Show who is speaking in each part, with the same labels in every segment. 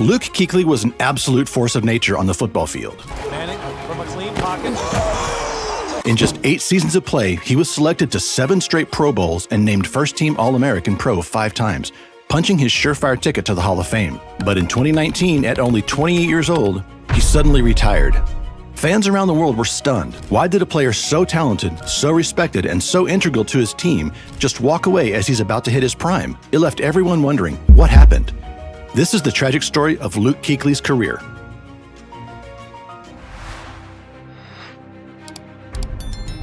Speaker 1: Luke Kuechly was an absolute force of nature on the football field.
Speaker 2: Manning from a clean pocket.
Speaker 1: In just 8 seasons of play, he was selected to 7 straight Pro Bowls and named first-team All-American Pro 5 times, punching his surefire ticket to the Hall of Fame. But in 2019, at only 28 years old, he suddenly retired. Fans around the world were stunned. Why did a player so talented, so respected, and so integral to his team just walk away as he's about to hit his prime? It left everyone wondering, what happened? This is the tragic story of Luke Kuechly's career.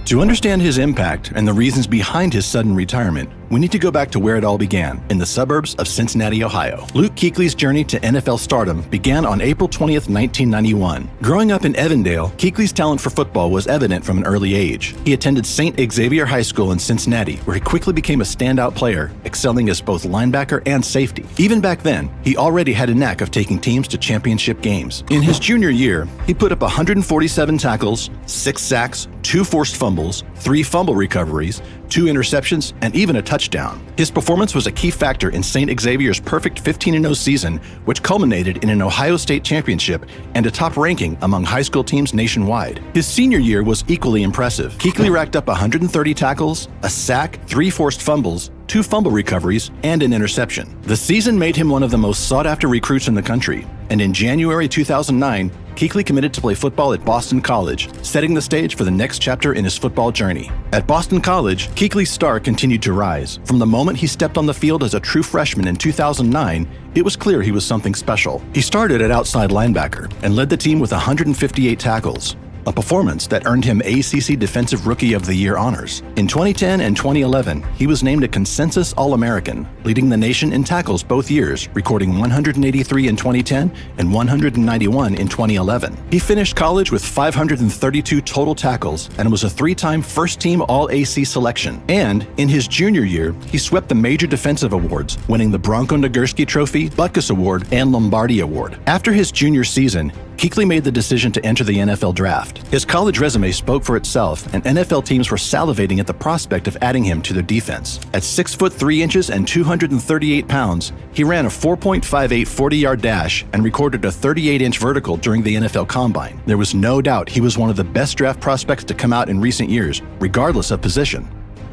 Speaker 1: To understand his impact and the reasons behind his sudden retirement, we need to go back to where it all began, in the suburbs of Cincinnati, Ohio. Luke Kuechly's journey to NFL stardom began on April 20th, 1991. Growing up in Evandale, Kuechly's talent for football was evident from an early age. He attended St. Xavier High School in Cincinnati, where he quickly became a standout player, excelling as both linebacker and safety. Even back then, he already had a knack of taking teams to championship games. In his junior year, he put up 147 tackles, 6 sacks, 2 forced fumbles, 3 fumble recoveries, 2 interceptions, and even a touchdown. His performance was a key factor in St. Xavier's perfect 15-0 season, which culminated in an Ohio State championship and a top ranking among high school teams nationwide. His senior year was equally impressive. Kuechly racked up 130 tackles, a sack, 3 forced fumbles, 2 fumble recoveries, and an interception. The season made him one of the most sought-after recruits in the country, and in January 2009, Kuechly committed to play football at Boston College, setting the stage for the next chapter in his football journey. At Boston College, Kuechly's star continued to rise. From the moment he stepped on the field as a true freshman in 2009, it was clear he was something special. He started at outside linebacker and led the team with 158 tackles, a performance that earned him ACC Defensive Rookie of the Year honors. In 2010 and 2011, he was named a consensus All-American, leading the nation in tackles both years, recording 183 in 2010 and 191 in 2011. He finished college with 532 total tackles and was a 3-time first-team All-AC selection. And in his junior year, he swept the major defensive awards, winning the Bronco Nagurski Trophy, Butkus Award, and Lombardi Award. After his junior season, Kuechly made the decision to enter the NFL draft. His college resume spoke for itself, and NFL teams were salivating at the prospect of adding him to their defense. At 6 foot 3 inches and 238 pounds, he ran a 4.58 40-yard dash and recorded a 38-inch vertical during the NFL Combine. There was no doubt he was one of the best draft prospects to come out in recent years, regardless of position.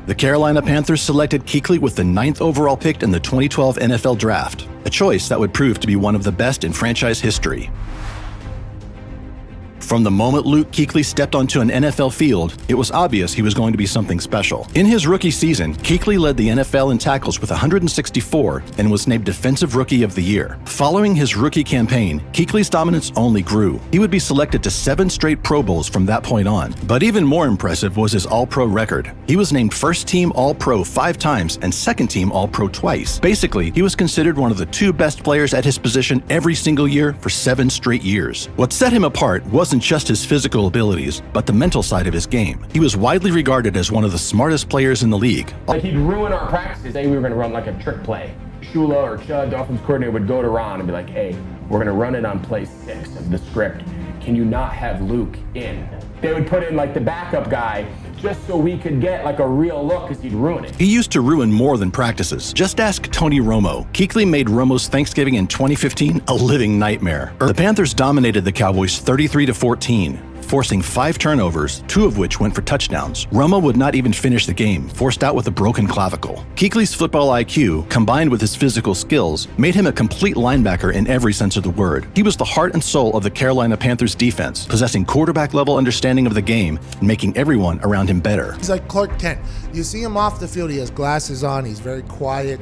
Speaker 1: The Carolina Panthers selected Kuechly with the 9th overall pick in the 2012 NFL Draft, a choice that would prove to be one of the best in franchise history. From the moment Luke Kuechly stepped onto an NFL field, it was obvious he was going to be something special. In his rookie season, Kuechly led the NFL in tackles with 164 and was named Defensive Rookie of the Year. Following his rookie campaign, Kuechly's dominance only grew. He would be selected to 7 straight Pro Bowls from that point on. But even more impressive was his All-Pro record. He was named First-Team All-Pro 5 times and Second-Team All-Pro twice. Basically, he was considered one of the 2 best players at his position every single year for 7 straight years. What set him apart wasn't just his physical abilities, but the mental side of his game. He was widely regarded as one of the smartest players in the league.
Speaker 3: Like, he'd ruin our practices. Say we were going to run like a trick play. Shula or Chud, the offensive coordinator, would go to Ron and be like, hey, we're going to run it on play 6 of the script. Can you not have Luke in? They would put in like the backup guy just so we could get like a real look, because he'd ruin it.
Speaker 1: He used to ruin more than practices. Just ask Tony Romo. Kuechly made Romo's Thanksgiving in 2015 a living nightmare. The Panthers dominated the Cowboys 33-14. Forcing 5 turnovers, 2 of which went for touchdowns. Romo would not even finish the game, forced out with a broken clavicle. Kuechly's football IQ, combined with his physical skills, made him a complete linebacker in every sense of the word. He was the heart and soul of the Carolina Panthers defense, possessing quarterback-level understanding of the game and making everyone around him better.
Speaker 4: He's like Clark Kent. You see him off the field, he has glasses on, he's very quiet,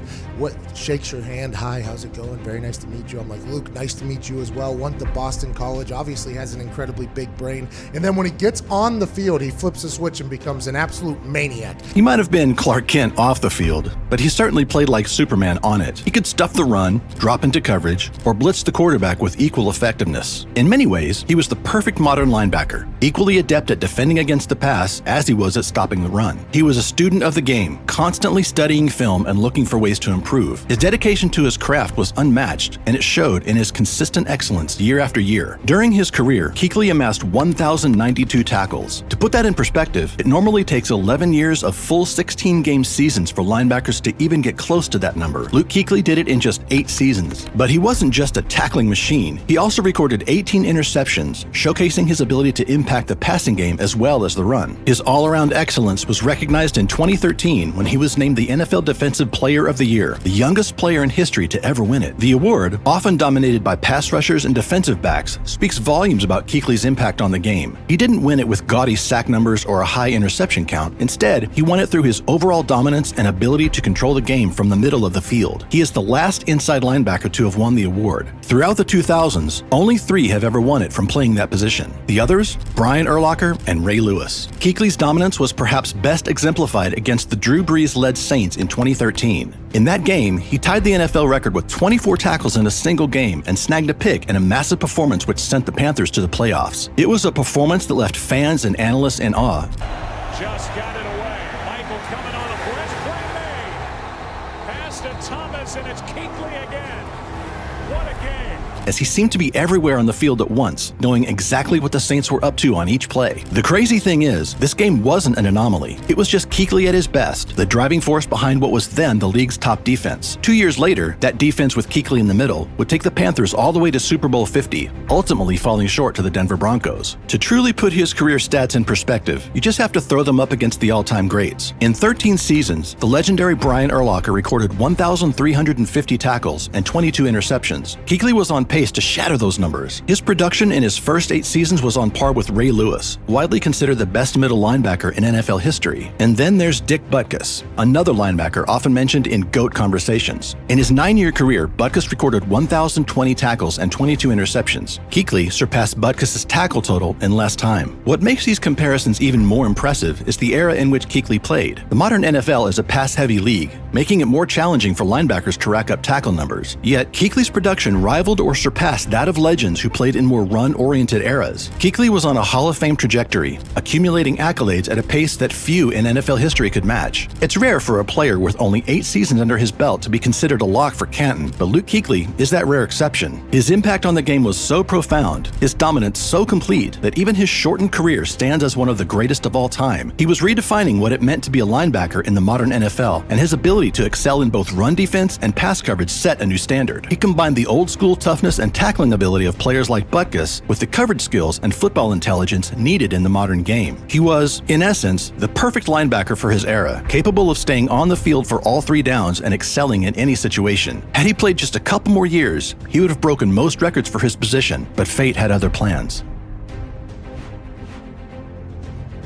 Speaker 4: shakes your hand, hi, how's it going? Very nice to meet you. I'm like, Luke, nice to meet you as well. Went to Boston College, obviously has an incredibly big brain. And then when he gets on the field, he flips a switch and becomes an absolute maniac.
Speaker 1: He might have been Clark Kent off the field, but he certainly played like Superman on it. He could stuff the run, drop into coverage, or blitz the quarterback with equal effectiveness. In many ways, he was the perfect modern linebacker, equally adept at defending against the pass as he was at stopping the run. He was a student of the game, constantly studying film and looking for ways to improve. His dedication to his craft was unmatched, and it showed in his consistent excellence year after year. During his career, Kuechly amassed 1,092 tackles. To put that in perspective, it normally takes 11 years of full 16-game seasons for linebackers to even get close to that number. Luke Kuechly did it in just 8 seasons. But he wasn't just a tackling machine. He also recorded 18 interceptions, showcasing his ability to impact the passing game as well as the run. His all-around excellence was recognized in 2013 when he was named the NFL Defensive Player of the Year, the youngest player in history to ever win it. The award, often dominated by pass rushers and defensive backs, speaks volumes about Kuechly's impact on the game. He didn't win it with gaudy sack numbers or a high interception count. Instead, he won it through his overall dominance and ability to control the game from the middle of the field. He is the last inside linebacker to have won the award. Throughout the 2000s, only 3 have ever won it from playing that position. The others, Brian Urlacher and Ray Lewis. Kuechly's dominance was perhaps best exemplified against the Drew Brees-led Saints in 2013. In that game, he tied the NFL record with 24 tackles in a single game and snagged a pick in a massive performance which sent the Panthers to the playoffs. It was a performance that left fans and analysts in awe.
Speaker 2: Just got it away. Michael coming on a blitz. Play made. Pass to Thomas, and it's Kuechly again. What a game.
Speaker 1: As he seemed to be everywhere on the field at once, knowing exactly what the Saints were up to on each play. The crazy thing is, this game wasn't an anomaly. It was just Kuechly at his best, the driving force behind what was then the league's top defense. 2 years later, that defense with Kuechly in the middle would take the Panthers all the way to Super Bowl 50, ultimately falling short to the Denver Broncos. To truly put his career stats in perspective, you just have to throw them up against the all-time greats. In 13 seasons, the legendary Brian Urlacher recorded 1,350 tackles and 22 interceptions. Kuechly was on pace to shatter those numbers. His production in his first 8 seasons was on par with Ray Lewis, widely considered the best middle linebacker in NFL history. And then there's Dick Butkus, another linebacker often mentioned in GOAT conversations. In his 9-year career, Butkus recorded 1,020 tackles and 22 interceptions. Kuechly surpassed Butkus' tackle total in less time. What makes these comparisons even more impressive is the era in which Kuechly played. The modern NFL is a pass-heavy league, making it more challenging for linebackers to rack up tackle numbers. Yet, Kuechly's production rivaled or surpassed that of legends who played in more run-oriented eras. Kuechly was on a Hall of Fame trajectory, accumulating accolades at a pace that few in NFL history could match. It's rare for a player with only 8 seasons under his belt to be considered a lock for Canton, but Luke Kuechly is that rare exception. His impact on the game was so profound, his dominance so complete, that even his shortened career stands as one of the greatest of all time. He was redefining what it meant to be a linebacker in the modern NFL, and his ability to excel in both run defense and pass coverage set a new standard. He combined the old-school toughness and tackling ability of players like Butkus with the coverage skills and football intelligence needed in the modern game. He was, in essence, the perfect linebacker for his era, capable of staying on the field for all 3 downs and excelling in any situation. Had he played just a couple more years, he would have broken most records for his position, but fate had other plans.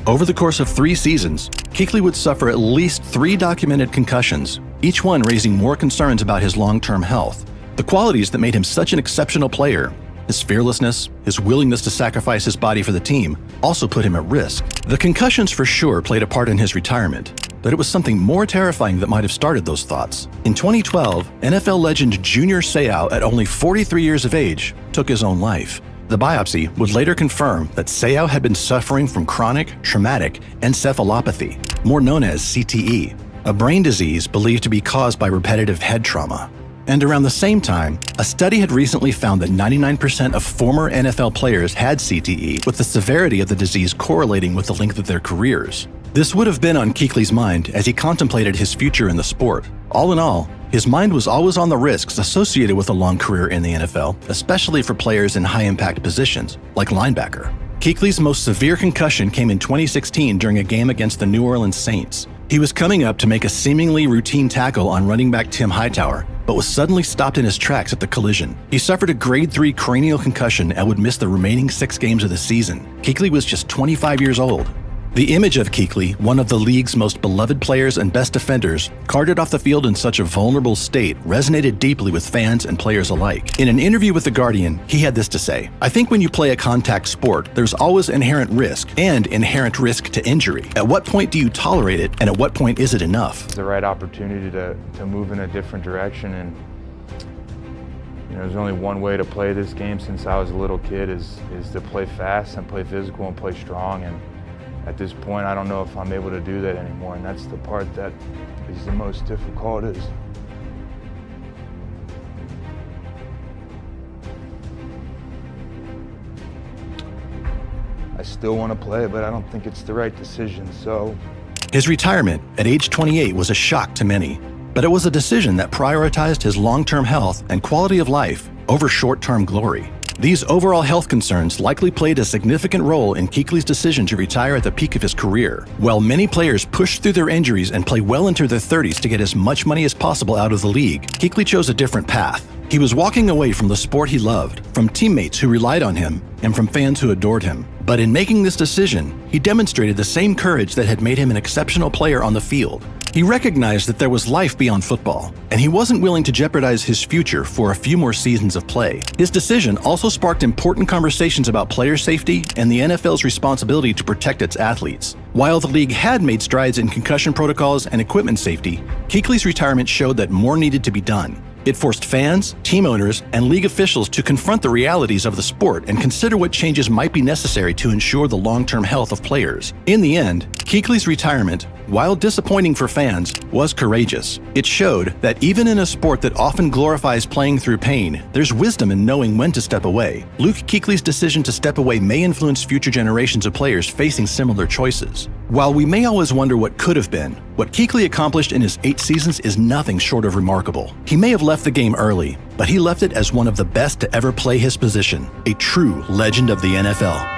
Speaker 1: Over the course of 3 seasons, Kuechly would suffer at least 3 documented concussions, each one raising more concerns about his long-term health. The qualities that made him such an exceptional player, his fearlessness, his willingness to sacrifice his body for the team, also put him at risk. The concussions for sure played a part in his retirement, but it was something more terrifying that might have started those thoughts. In 2012, NFL legend Junior Seau, at only 43 years of age, took his own life. The biopsy would later confirm that Seau had been suffering from chronic traumatic encephalopathy, more known as CTE, a brain disease believed to be caused by repetitive head trauma. And around the same time, a study had recently found that 99% of former NFL players had CTE, with the severity of the disease correlating with the length of their careers. This would have been on Kuechly's mind as he contemplated his future in the sport. All in all, his mind was always on the risks associated with a long career in the NFL, especially for players in high-impact positions, like linebacker. Kuechly's most severe concussion came in 2016 during a game against the New Orleans Saints. He was coming up to make a seemingly routine tackle on running back Tim Hightower, but was suddenly stopped in his tracks at the collision. He suffered a grade 3 cranial concussion and would miss the remaining 6 games of the season. Kuechly was just 25 years old. The image of Kuechly, one of the league's most beloved players and best defenders, carted off the field in such a vulnerable state resonated deeply with fans and players alike. In an interview with The Guardian, he had this to say: "I think when you play a contact sport, there's always inherent risk and inherent risk to injury. At what point do you tolerate it, and at what point is it enough?"
Speaker 5: The right opportunity to move in a different direction, and there's only one way to play this game since I was a little kid is to play fast and play physical and play strong. And at this point, I don't know if I'm able to do that anymore, and that's the part that is the most difficult. I still want to play, but I don't think it's the right decision, so.
Speaker 1: His retirement at age 28 was a shock to many, but it was a decision that prioritized his long-term health and quality of life over short-term glory. These overall health concerns likely played a significant role in Kuechly's decision to retire at the peak of his career. While many players pushed through their injuries and play well into their 30s to get as much money as possible out of the league, Kuechly chose a different path. He was walking away from the sport he loved, from teammates who relied on him, and from fans who adored him. But in making this decision, he demonstrated the same courage that had made him an exceptional player on the field. He recognized that there was life beyond football, and he wasn't willing to jeopardize his future for a few more seasons of play. His decision also sparked important conversations about player safety and the NFL's responsibility to protect its athletes. While the league had made strides in concussion protocols and equipment safety, Kuechly's retirement showed that more needed to be done. It forced fans, team owners, and league officials to confront the realities of the sport and consider what changes might be necessary to ensure the long-term health of players. In the end, Kuechly's retirement, while disappointing for fans, was courageous. It showed that even in a sport that often glorifies playing through pain, there's wisdom in knowing when to step away. Luke Kuechly's decision to step away may influence future generations of players facing similar choices. While we may always wonder what could have been, what Kuechly accomplished in his 8 seasons is nothing short of remarkable. He may have left the game early, but he left it as one of the best to ever play his position, a true legend of the NFL.